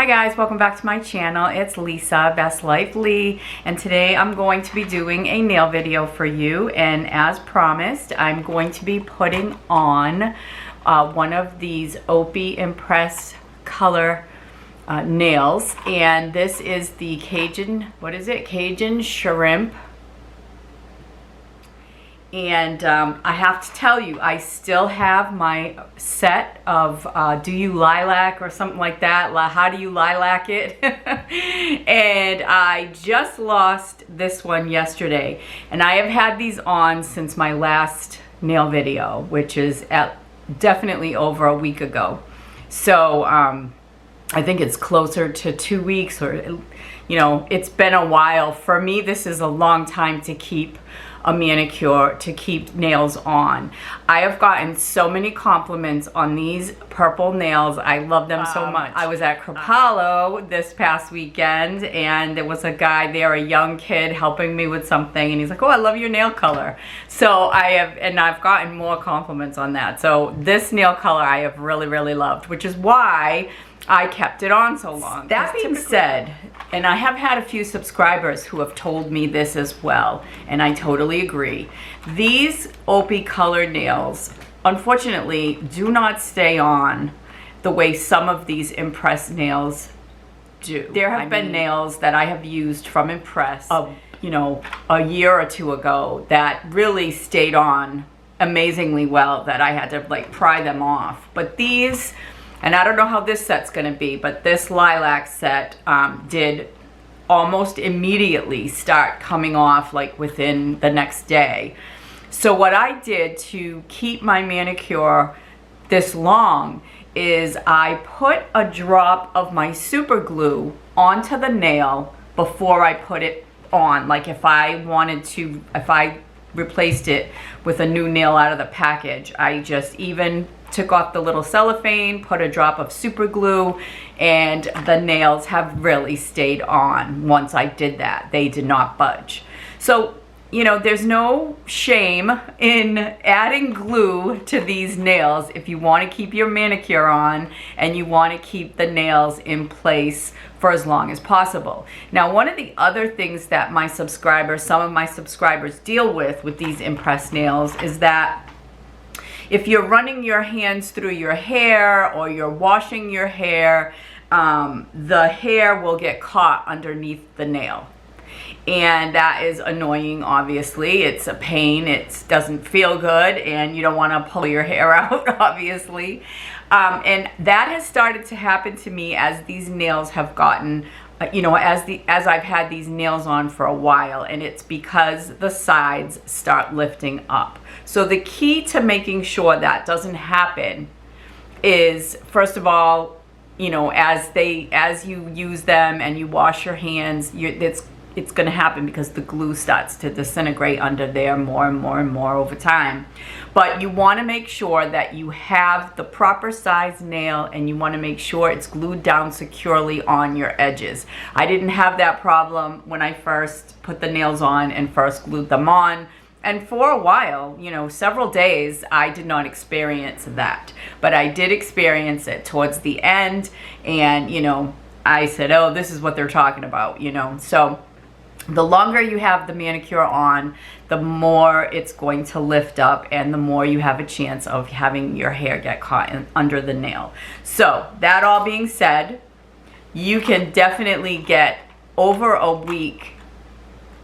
Hi guys, welcome back to my channel. It's Lisa, Best Life Lee, and today I'm going to be doing a nail video for you, and as promised, I'm going to be putting on one of these OPI imPRESS color nails, and this is the Cajun, Cajun Shrimp. And I have to tell you, I still have my set of Do You Lilac or something like that. How do you lilac it? And I just lost this one yesterday. And I have had these on since my last nail video, which is definitely over a week ago. So I think it's closer to 2 weeks, or, you know, it's been a while. For me, this is a long time to keep a manicure, to keep nails on. I have gotten so many compliments on these purple nails. I love them so much. I was at Crepallo this past weekend, and there was a guy there, a young kid, helping me with something, and he's like, "Oh, I love your nail color." So I've gotten more compliments on that. So this nail color I have really loved, which is why I kept it on so long. That being said, and I have had a few subscribers who have told me this as well, and I totally agree. These OPI colored nails, unfortunately, do not stay on the way some of these imPRESS nails do. There have been nails that I have used from imPRESS, you know, a year or two ago that really stayed on amazingly well, that I had to like pry them off. But these, and I don't know how this set's gonna be, but this lilac set did almost immediately start coming off, like within the next day. So what I did to keep my manicure this long is I put a drop of my super glue onto the nail before I put it on. Like if I replaced it with a new nail out of the package, I just even took off the little cellophane, put a drop of super glue, and the nails have really stayed on once I did that. They did not budge. So, you know, there's no shame in adding glue to these nails if you want to keep your manicure on and you want to keep the nails in place for as long as possible. Now, one of the other things that some of my subscribers deal with these imPRESS nails is that if you're running your hands through your hair or you're washing your hair, the hair will get caught underneath the nail. And that is annoying, obviously. It's a pain, it doesn't feel good, and you don't want to pull your hair out, obviously. And that has started to happen to me as these nails have gotten, you know, as I've had these nails on for a while, and it's because the sides start lifting up. So the key to making sure that doesn't happen is, first of all, you know, as you use them and you wash your hands, it's going to happen because the glue starts to disintegrate under there more and more over time. But you want to make sure that you have the proper size nail, and you want to make sure it's glued down securely on your edges. I didn't have that problem when I first put the nails on and first glued them on. And for a while, you know, several days, I did not experience that. But I did experience it towards the end, and, you know, I said, oh, this is what they're talking about, you know. So the longer you have the manicure on, the more it's going to lift up, and the more you have a chance of having your hair get caught under the nail. So that all being said, you can definitely get over a week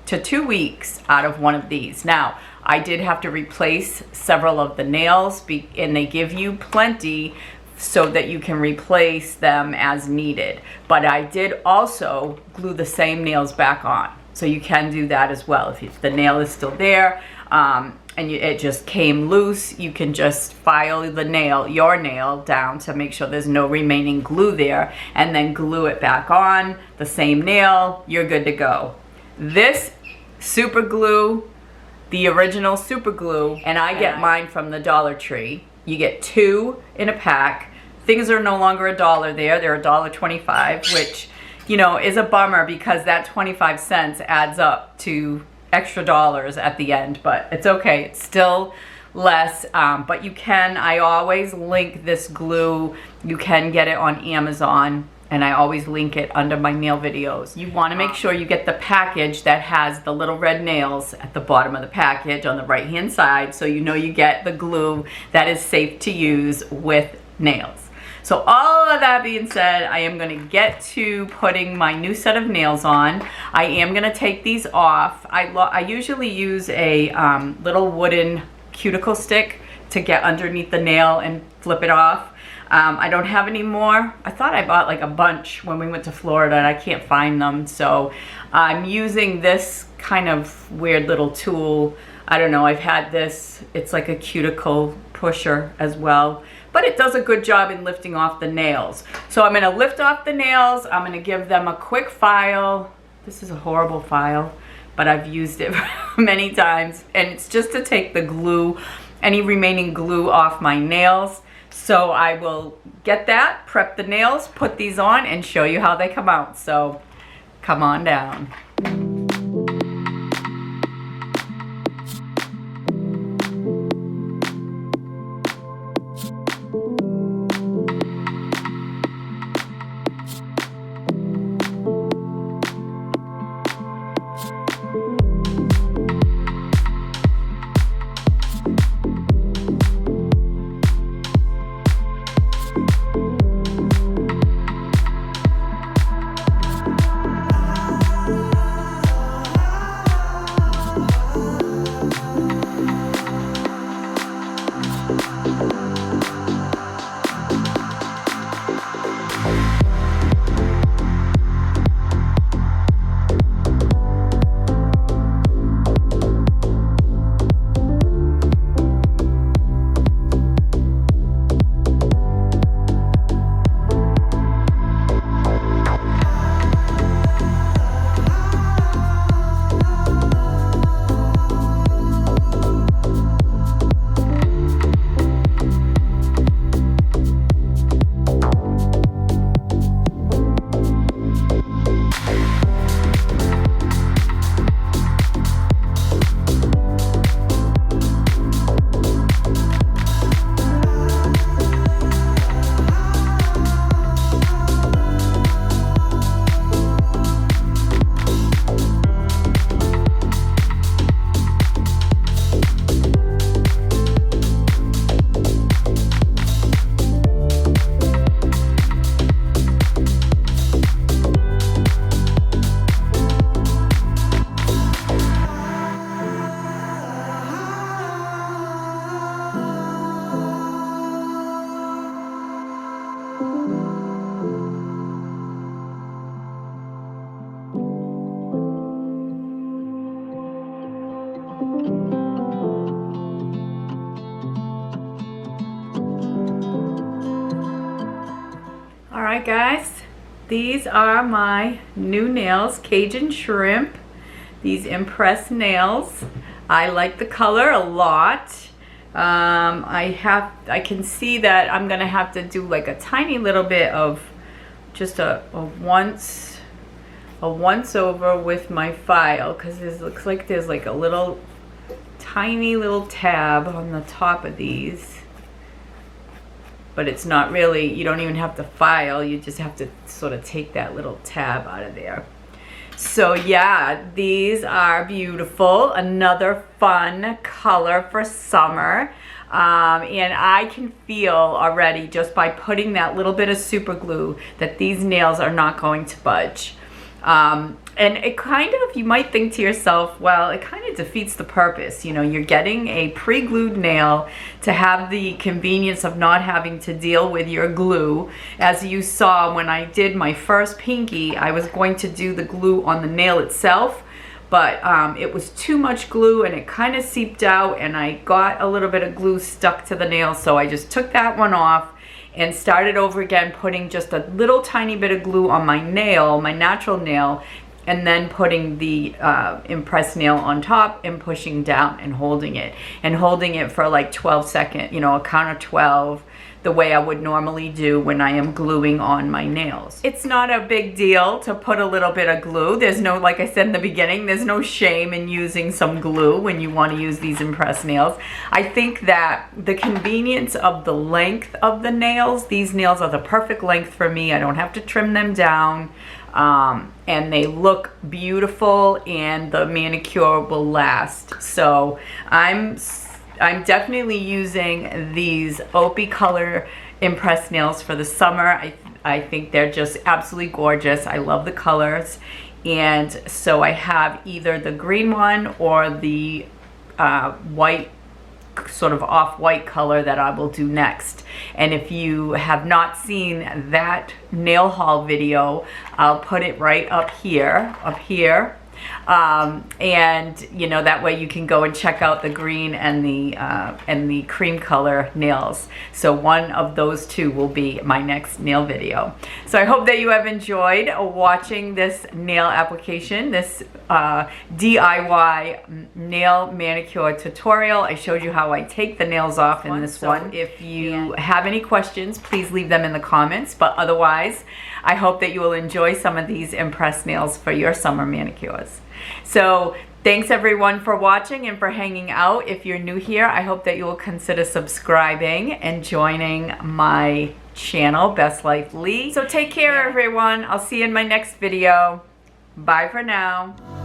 to 2 weeks out of one of these. Now, I did have to replace several of the nails, and they give you plenty so that you can replace them as needed. But I did also glue the same nails back on. So you can do that as well. If the nail is still there and it just came loose, you can just file your nail down to make sure there's no remaining glue there, and then glue it back on the same nail. You're good to go. This super glue, the original super glue, and I get mine from the Dollar Tree. You get 2 in a pack. Things are no longer $1 there. They're $1.25, which, you know, is a bummer because that 25 cents adds up to extra dollars at the end, but it's okay. It's still less, but you can, I always link this glue. You can get it on Amazon. and I always link it under my nail videos. You want to make sure you get the package that has the little red nails at the bottom of the package on the right hand side, so you know you get the glue that is safe to use with nails. So all of that being said, I am going to get to putting my new set of nails on. I am going to take these off. I usually use a little wooden cuticle stick to get underneath the nail and flip it off. I don't have any more. I thought I bought like a bunch when we went to Florida and I can't find them. So I'm using this kind of weird little tool. I don't know, I've had this. It's like a cuticle pusher as well, but it does a good job in lifting off the nails. So I'm gonna lift off the nails. I'm gonna give them a quick file. This is a horrible file, but I've used it many times. And it's just to take the glue, any remaining glue off my nails. So I will get that, prep the nails, put these on, and show you how they come out. So come on down. Alright guys, these are my new nails, Cajun Shrimp. These imPRESS nails. I like the color a lot. I can see that I'm gonna have to do like a tiny little bit of just a once over with my file, because it looks like there's like a little tiny little tab on the top of these. But it's not really, you don't even have to file, you just have to sort of take that little tab out of there. So yeah, these are beautiful. Another fun color for summer. And I can feel already just by putting that little bit of super glue that these nails are not going to budge. And it kind of, you might think to yourself, well, it kind of defeats the purpose. You know, you're getting a pre-glued nail to have the convenience of not having to deal with your glue. As you saw when I did my first pinky, I was going to do the glue on the nail itself, but it was too much glue and it kind of seeped out, and I got a little bit of glue stuck to the nail, so I just took that one off and started over again, putting just a little tiny bit of glue on my nail, my natural nail, and then putting the imPRESS nail on top and pushing down and holding it for like 12 seconds, you know, a count of 12. the way I would normally do when I am gluing on my nails. It's not a big deal to put a little bit of glue. There's no, like I said in the beginning, there's no shame in using some glue when you want to use these impressed nails. I think that the convenience of the length of the nails, these nails are the perfect length for me. I don't have to trim them down. And they look beautiful, and the manicure will last. So I'm definitely using these OPI color impressed nails for the summer. I think they're just absolutely gorgeous. I love the colors. And so I have either the green one or the white, sort of off-white color that I will do next. And if you have not seen that nail haul video, I'll put it right up here, and you know, that way you can go and check out the green and the cream color nails. So one of those two will be my next nail video. So I hope that you have enjoyed watching this nail application, this DIY nail manicure tutorial. I showed you how I take the nails off in this one. If you have any questions, please leave them in the comments, but otherwise I hope that you will enjoy some of these impressed nails for your summer manicures. So thanks everyone for watching and for hanging out. If you're new here, I hope that you will consider subscribing and joining my channel, Best Life Lee. So take care everyone. I'll see you in my next video. Bye for now.